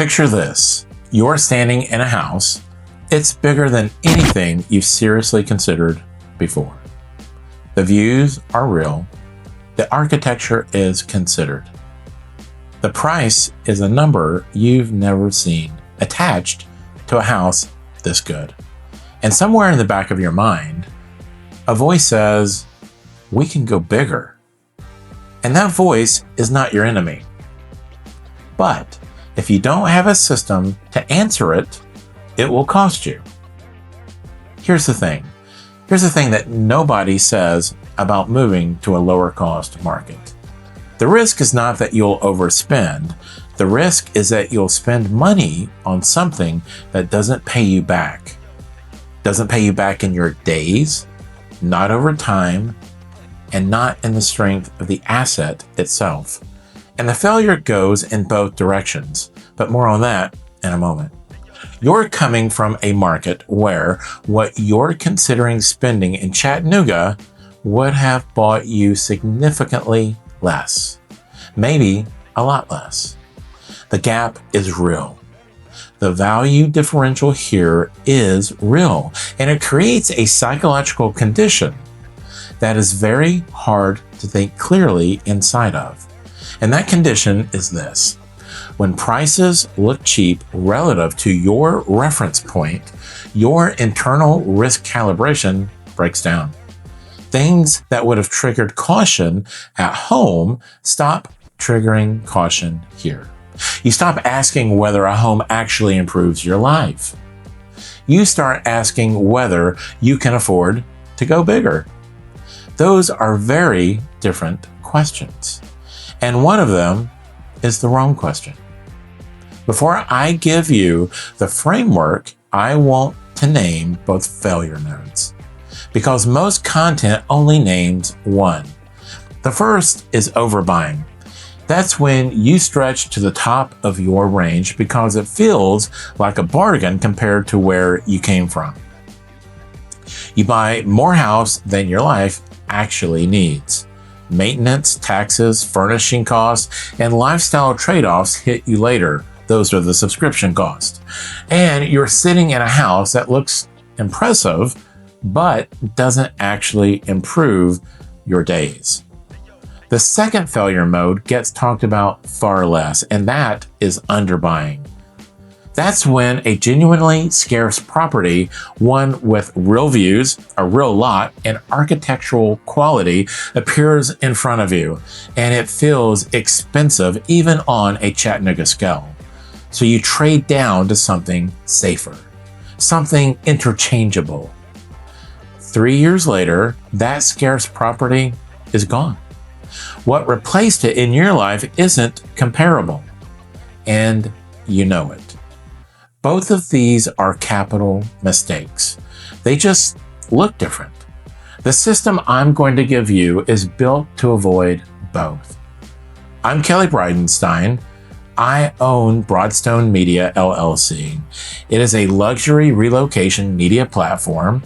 Picture this. You're standing in a house. It's bigger than anything you've seriously considered before. The views are real. The architecture is considered. The price is a number you've never seen attached to a house this good. And somewhere in the back of your mind, a voice says, we can go bigger. And that voice is not your enemy. But if you don't have a system to answer it, it will cost you. Here's the thing. Here's the thing that nobody says about moving to a lower cost market. The risk is not that you'll overspend. The risk is that you'll spend money on something that doesn't pay you back. Doesn't pay you back in your days, not over time, and not in the strength of the asset itself. And the failure goes in both directions, but more on that in a moment. You're coming from a market where what you're considering spending in Chattanooga would have bought you significantly less, maybe a lot less. The gap is real. The value differential here is real, and it creates a psychological condition that is very hard to think clearly inside of. And that condition is this. When prices look cheap relative to your reference point, your internal risk calibration breaks down. Things that would have triggered caution at home stop triggering caution here. You stop asking whether a home actually improves your life. You start asking whether you can afford to go bigger. Those are very different questions. And one of them is the wrong question. Before I give you the framework, I want to name both failure modes, because most content only names one. The first is overbuying. That's when you stretch to the top of your range because it feels like a bargain compared to where you came from. You buy more house than your life actually needs. Maintenance, taxes, furnishing costs, and lifestyle trade-offs hit you later. Those are the subscription costs. And you're sitting in a house that looks impressive, but doesn't actually improve your days. The second failure mode gets talked about far less, and that is underbuying. That's when a genuinely scarce property, one with real views, a real lot, and architectural quality appears in front of you, and it feels expensive even on a Chattanooga scale. So you trade down to something safer, something interchangeable. 3 years later, that scarce property is gone. What replaced it in your life isn't comparable, and you know it. Both of these are capital mistakes. They just look different. The system I'm going to give you is built to avoid both. I'm Kelly Bridenstine. I own Broadstone Media, LLC. It is a luxury relocation media platform.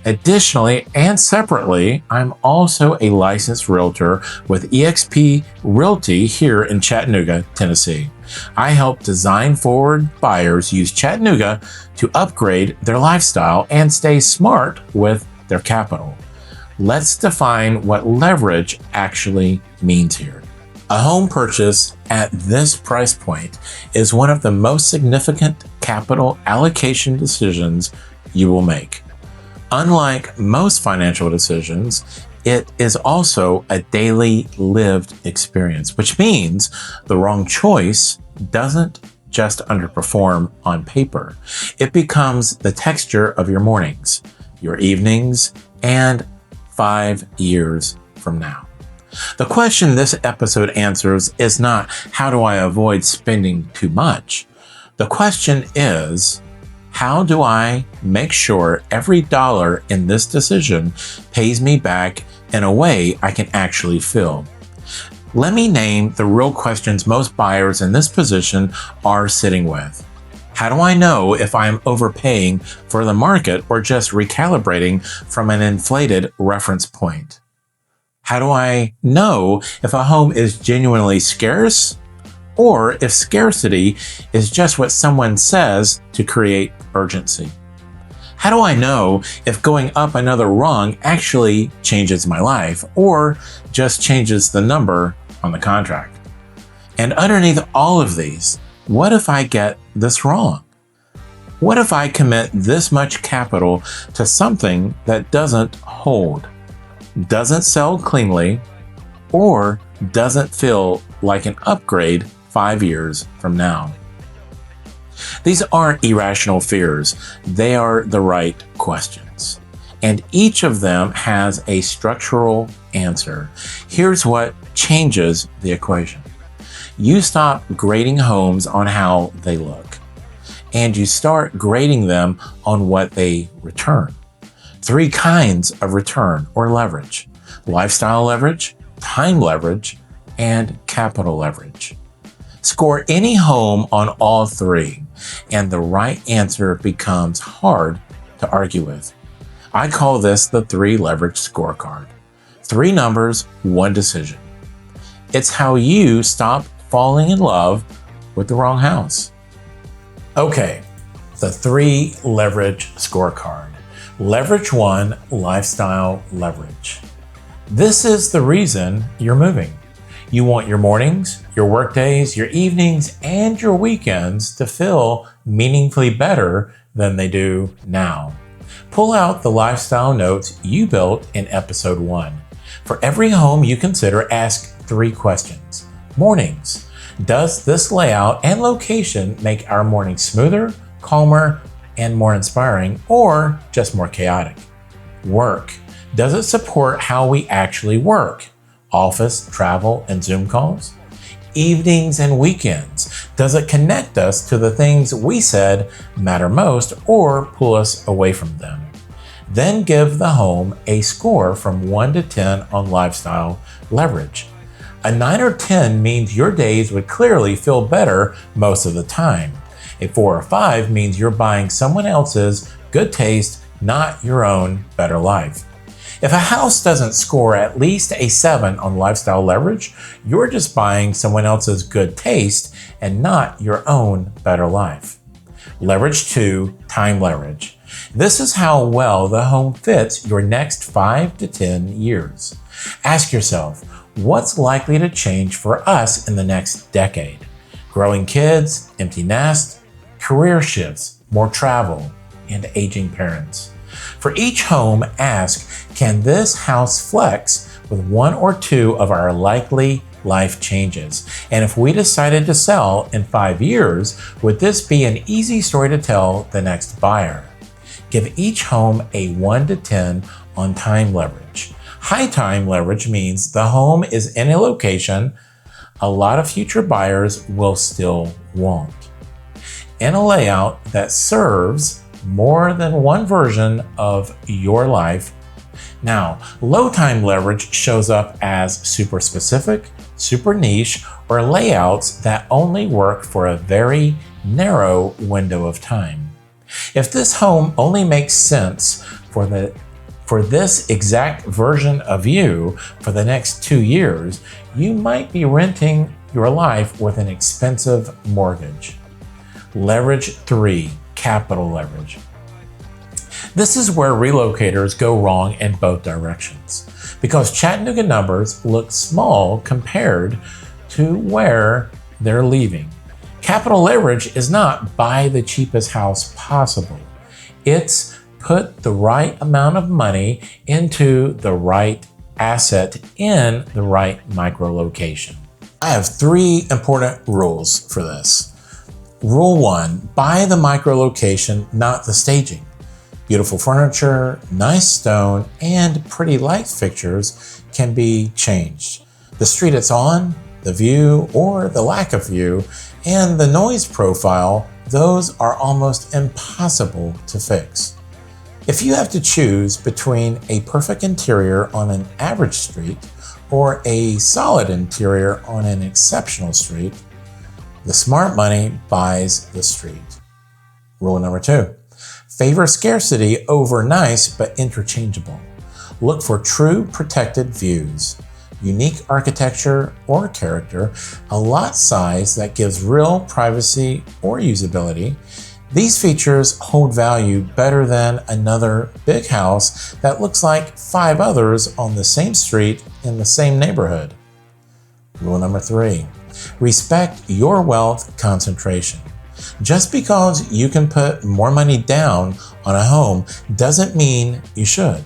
Additionally and separately, I'm also a licensed realtor with eXp Realty here in Chattanooga, Tennessee. I help design-forward buyers use Chattanooga to upgrade their lifestyle and stay smart with their capital. Let's define what leverage actually means here. A home purchase at this price point is one of the most significant capital allocation decisions you will make. Unlike most financial decisions, it is also a daily lived experience, which means the wrong choice doesn't just underperform on paper. It becomes the texture of your mornings, your evenings, and 5 years from now. The question this episode answers is not, how do I avoid spending too much? The question is, how do I make sure every dollar in this decision pays me back in a way I can actually feel? Let me name the real questions most buyers in this position are sitting with. How do I know if I'm overpaying for the market or just recalibrating from an inflated reference point? How do I know if a home is genuinely scarce or if scarcity is just what someone says to create urgency. How do I know if going up another rung actually changes my life or just changes the number on the contract? And underneath all of these, what if I get this wrong? What if I commit this much capital to something that doesn't hold, doesn't sell cleanly, or doesn't feel like an upgrade 5 years from now? These aren't irrational fears. They are the right questions. And each of them has a structural answer. Here's what changes the equation. You stop grading homes on how they look, and you start grading them on what they return. 3 kinds of return or leverage: lifestyle leverage, time leverage, and capital leverage. Score any home on all 3, and the right answer becomes hard to argue with. I call this the 3 leverage scorecard. 3 numbers, 1 decision. It's how you stop falling in love with the wrong house. Okay, the 3 leverage scorecard. Leverage 1, lifestyle leverage. This is the reason you're moving. You want your mornings, your work days, your evenings, and your weekends to feel meaningfully better than they do now. Pull out the lifestyle notes you built in episode 1. For every home you consider, ask 3 questions. Mornings. Does this layout and location make our morning smoother, calmer, and more inspiring, or just more chaotic? Work. Does it support how we actually work? Office, travel, and Zoom calls? Evenings and weekends. Does it connect us to the things we said matter most or pull us away from them? Then give the home a score from 1 to 10 on lifestyle leverage. A 9 or 10 means your days would clearly feel better most of the time. A 4 or 5 means you're buying someone else's good taste, not your own better life. If a house doesn't score at least a 7 on lifestyle leverage, you're just buying someone else's good taste and not your own better life. Leverage 2, time leverage. This is how well the home fits your next 5 to 10 years. Ask yourself, what's likely to change for us in the next decade? Growing kids, empty nest, career shifts, more travel, and aging parents. For each home, ask, can this house flex with 1 or 2 of our likely life changes? And if we decided to sell in 5 years, would this be an easy story to tell the next buyer? Give each home a 1 to 10 on time leverage. High time leverage means the home is in a location a lot of future buyers will still want, in a layout that serves more than one version of your life. Now, low time leverage shows up as super specific, super niche, or layouts that only work for a very narrow window of time. If this home only makes sense for this exact version of you for the next 2 years, you might be renting your life with an expensive mortgage. Leverage 3, capital leverage. This is where relocators go wrong in both directions because Chattanooga numbers look small compared to where they're leaving. Capital leverage is not buy the cheapest house possible. It's put the right amount of money into the right asset in the right micro location. I have 3 important rules for this. Rule 1, buy the micro location, not the staging. Beautiful furniture, nice stone, and pretty light fixtures can be changed. The street it's on, the view or the lack of view, and the noise profile, those are almost impossible to fix. If you have to choose between a perfect interior on an average street or a solid interior on an exceptional street, the smart money buys the street. Rule number 2, favor scarcity over nice but interchangeable. Look for true protected views. unique architecture or character, a lot size that gives real privacy or usability, these features hold value better than another big house that looks like 5 others on the same street in the same neighborhood. Rule number 3, respect your wealth concentration. Just because you can put more money down on a home doesn't mean you should.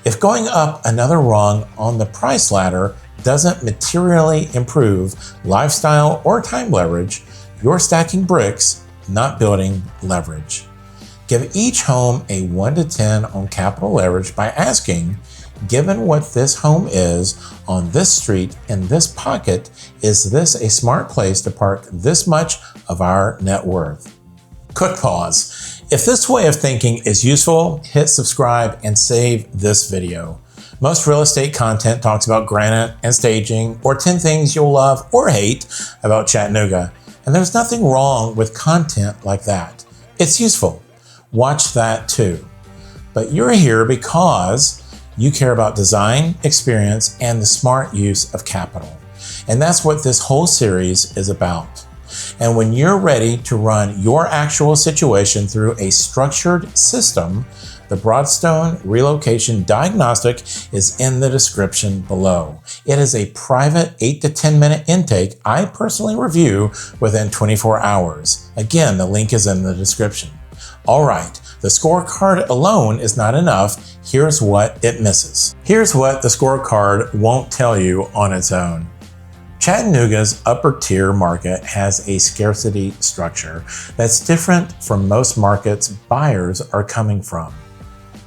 If going up another rung on the price ladder doesn't materially improve lifestyle or time leverage, you're stacking bricks, not building leverage. Give each home a 1 to 10 on capital leverage by asking, given what this home is on this street in this pocket, is this a smart place to park this much of our net worth? Quick pause. If this way of thinking is useful, hit subscribe and save this video. Most real estate content talks about granite and staging or 10 things you'll love or hate about Chattanooga. And there's nothing wrong with content like that. It's useful. Watch that too. But you're here because you care about design, experience, and the smart use of capital. And that's what this whole series is about. And when you're ready to run your actual situation through a structured system, the Broadstone Relocation Diagnostic is in the description below. It is a private 8 to 10 minute intake I personally review within 24 hours. Again, the link is in the description. All right, the scorecard alone is not enough. Here's what it misses. Here's what the scorecard won't tell you on its own. Chattanooga's upper tier market has a scarcity structure that's different from most markets buyers are coming from.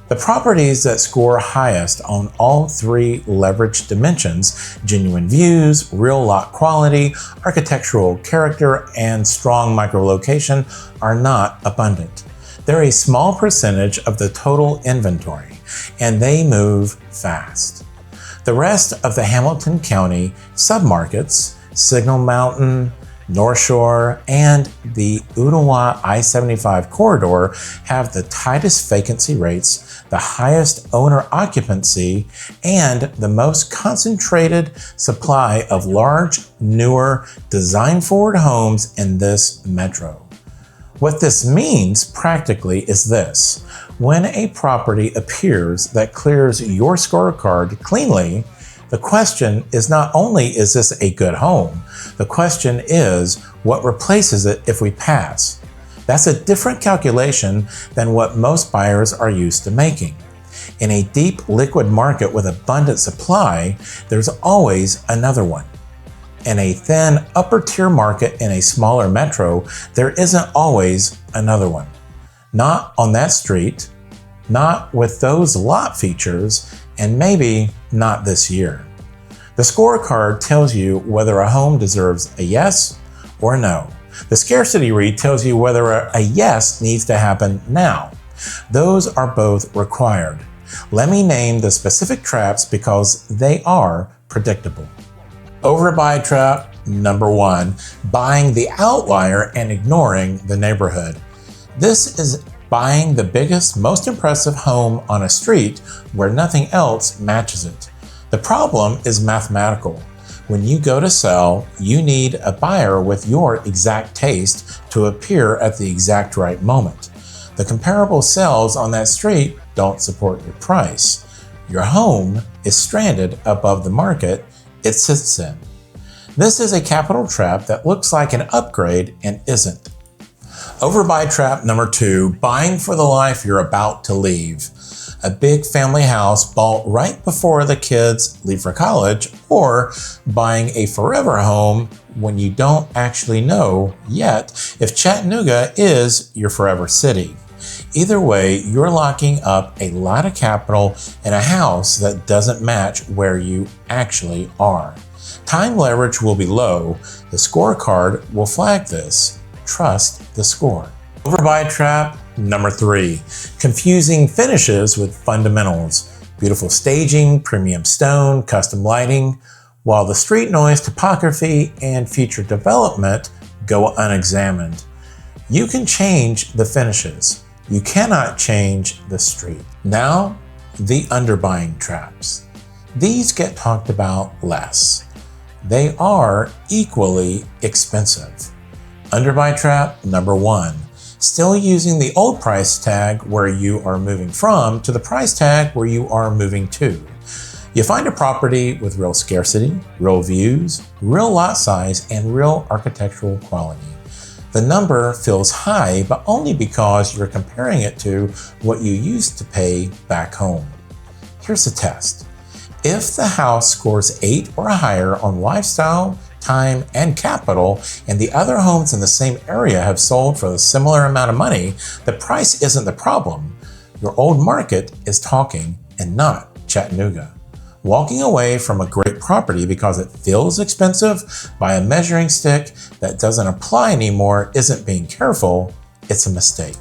The properties that score highest on all 3 leverage dimensions, genuine views, real lot quality, architectural character, and strong microlocation, are not abundant. They're a small percentage of the total inventory, and they move fast. The rest of the Hamilton County submarkets, Signal Mountain, North Shore, and the Ottawa I-75 corridor have the tightest vacancy rates, the highest owner occupancy, and the most concentrated supply of large, newer, design-forward homes in this metro. What this means practically is this. When a property appears that clears your scorecard cleanly, the question is not only is this a good home, the question is what replaces it if we pass. That's a different calculation than what most buyers are used to making. In a deep liquid market with abundant supply, there's always another one. In a thin upper tier market in a smaller metro, there isn't always another one. Not on that street, not with those lot features, and maybe not this year. The scorecard tells you whether a home deserves a yes or no. The scarcity read tells you whether a yes needs to happen now. Those are both required. Let me name the specific traps because they are predictable. Overbuy trap number 1, buying the outlier and ignoring the neighborhood. This is buying the biggest, most impressive home on a street where nothing else matches it. The problem is mathematical. When you go to sell, you need a buyer with your exact taste to appear at the exact right moment. The comparable sales on that street don't support your price. Your home is stranded above the market it sits in. This is a capital trap that looks like an upgrade and isn't. Overbuy trap number 2, buying for the life you're about to leave. A big family house bought right before the kids leave for college, or buying a forever home when you don't actually know yet if Chattanooga is your forever city. Either way, you're locking up a lot of capital in a house that doesn't match where you actually are. Time leverage will be low. The scorecard will flag this. Trust the score. Overbuy trap number 3, confusing finishes with fundamentals. Beautiful staging, premium stone, custom lighting, while the street noise, topography, and future development go unexamined. You can change the finishes. You cannot change the street. Now, the underbuying traps. These get talked about less. They are equally expensive. Underbuy trap number 1. Still using the old price tag where you are moving from to the price tag where you are moving to. You find a property with real scarcity, real views, real lot size, and real architectural quality. The number feels high, but only because you're comparing it to what you used to pay back home. Here's the test. If the house scores 8 or higher on lifestyle, time, and capital, and the other homes in the same area have sold for a similar amount of money, the price isn't the problem. Your old market is talking and not Chattanooga. Walking away from a great property because it feels expensive by a measuring stick that doesn't apply anymore isn't being careful, it's a mistake.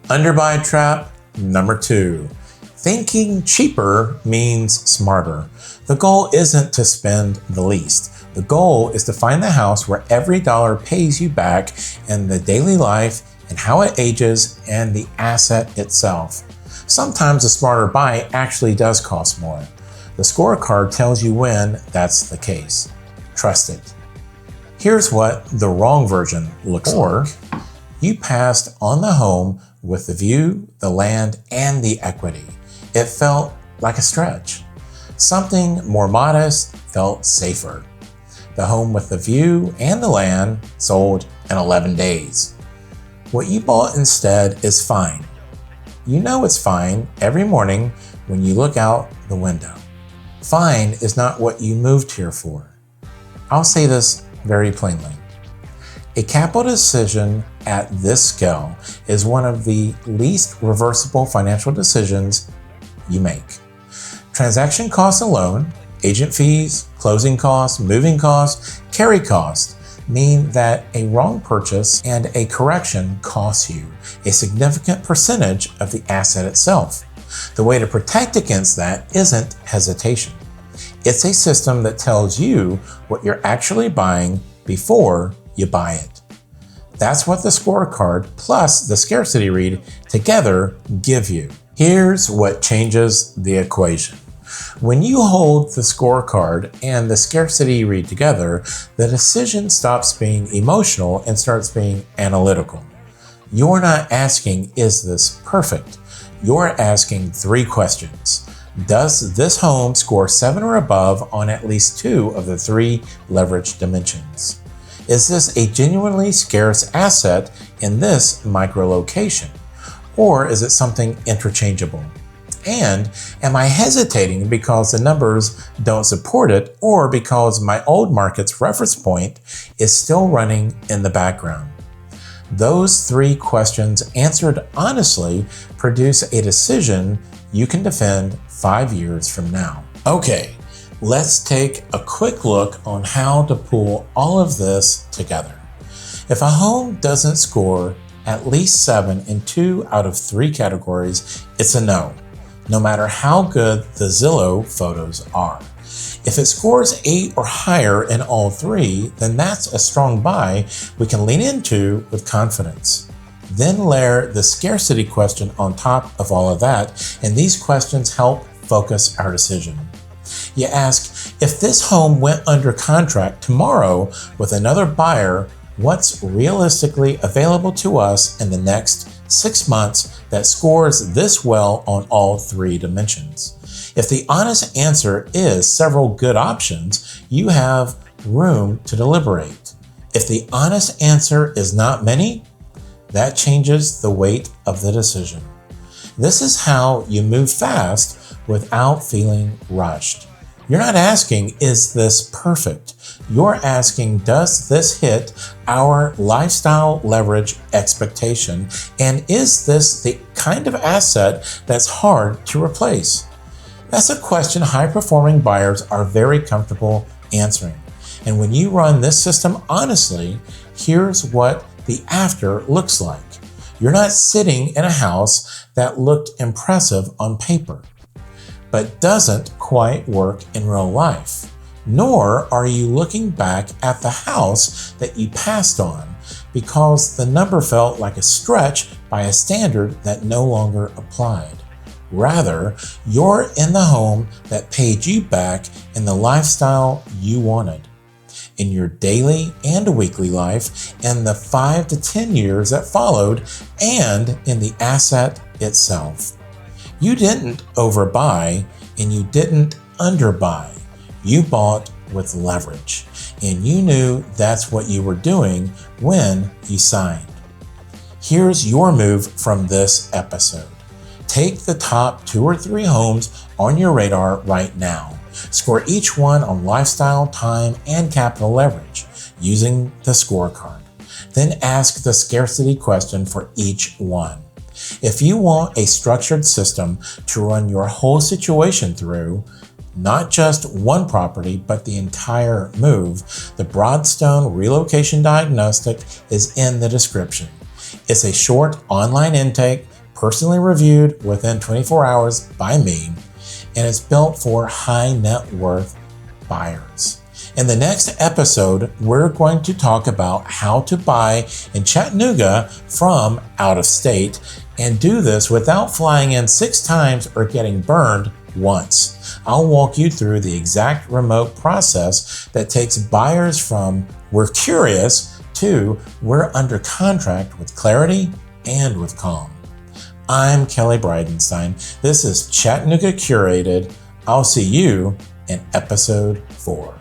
Underbuy trap number 2. Thinking cheaper means smarter. The goal isn't to spend the least. The goal is to find the house where every dollar pays you back in the daily life and how it ages and the asset itself. Sometimes a smarter buy actually does cost more. The scorecard tells you when that's the case. Trust it. Here's what the wrong version looks like. You passed on the home with the view, the land, and the equity. It felt like a stretch. Something more modest felt safer. The home with the view and the land sold in 11 days. What you bought instead is fine. You know it's fine every morning when you look out the window. Fine is not what you moved here for. I'll say this very plainly. A capital decision at this scale is one of the least reversible financial decisions you make. Transaction costs alone, agent fees, closing costs, moving costs, carry costs mean that a wrong purchase and a correction costs you a significant percentage of the asset itself. The way to protect against that isn't hesitation. It's a system that tells you what you're actually buying before you buy it. That's what the scorecard plus the scarcity read together give you. Here's what changes the equation. When you hold the scorecard and the scarcity read together, the decision stops being emotional and starts being analytical. You're not asking, is this perfect? You're asking 3 questions. Does this home score 7 or above on at least 2 of the 3 leverage dimensions? Is this a genuinely scarce asset in this micro-location? Or is it something interchangeable? And am I hesitating because the numbers don't support it or because my old market's reference point is still running in the background? Those 3 questions answered honestly produce a decision you can defend 5 years from now. Okay, let's take a quick look on how to pull all of this together. If a home doesn't score at least 7 in 2 out of 3 categories, it's a no matter how good the Zillow photos are. If it scores 8 or higher in all 3, then that's a strong buy we can lean into with confidence. Then layer the scarcity question on top of all of that, and these questions help focus our decision. You ask, if this home went under contract tomorrow with another buyer, what's realistically available to us in the next 6 months that scores this well on all 3 dimensions? If the honest answer is several good options, you have room to deliberate. If the honest answer is not many, that changes the weight of the decision. This is how you move fast without feeling rushed. You're not asking, is this perfect? You're asking, does this hit our lifestyle leverage expectation? And is this the kind of asset that's hard to replace? That's a question high-performing buyers are very comfortable answering. And when you run this system honestly, here's what the after looks like. You're not sitting in a house that looked impressive on paper, but doesn't quite work in real life. Nor are you looking back at the house that you passed on because the number felt like a stretch by a standard that no longer applied. Rather, you're in the home that paid you back in the lifestyle you wanted, in your daily and weekly life, in the 5 to 10 years that followed, and in the asset itself. You didn't overbuy and you didn't underbuy. You bought with leverage, and you knew that's what you were doing when you signed. Here's your move from this episode. Take the top 2 or 3 homes on your radar right now. Score each one on lifestyle, time, and capital leverage using the scorecard. Then ask the scarcity question for each one. If you want a structured system to run your whole situation through, not just one property, but the entire move, the Broadstone Relocation Diagnostic is in the description. It's a short online intake, personally reviewed within 24 hours by me, and it's built for high net worth buyers. In the next episode, we're going to talk about how to buy in Chattanooga from out of state and do this without flying in 6 times or getting burned once. I'll walk you through the exact remote process that takes buyers from "we're curious" to "we're under contract with clarity and with calm." I'm Kelly Bridenstine. This is Chattanooga Curated. I'll see you in episode 4.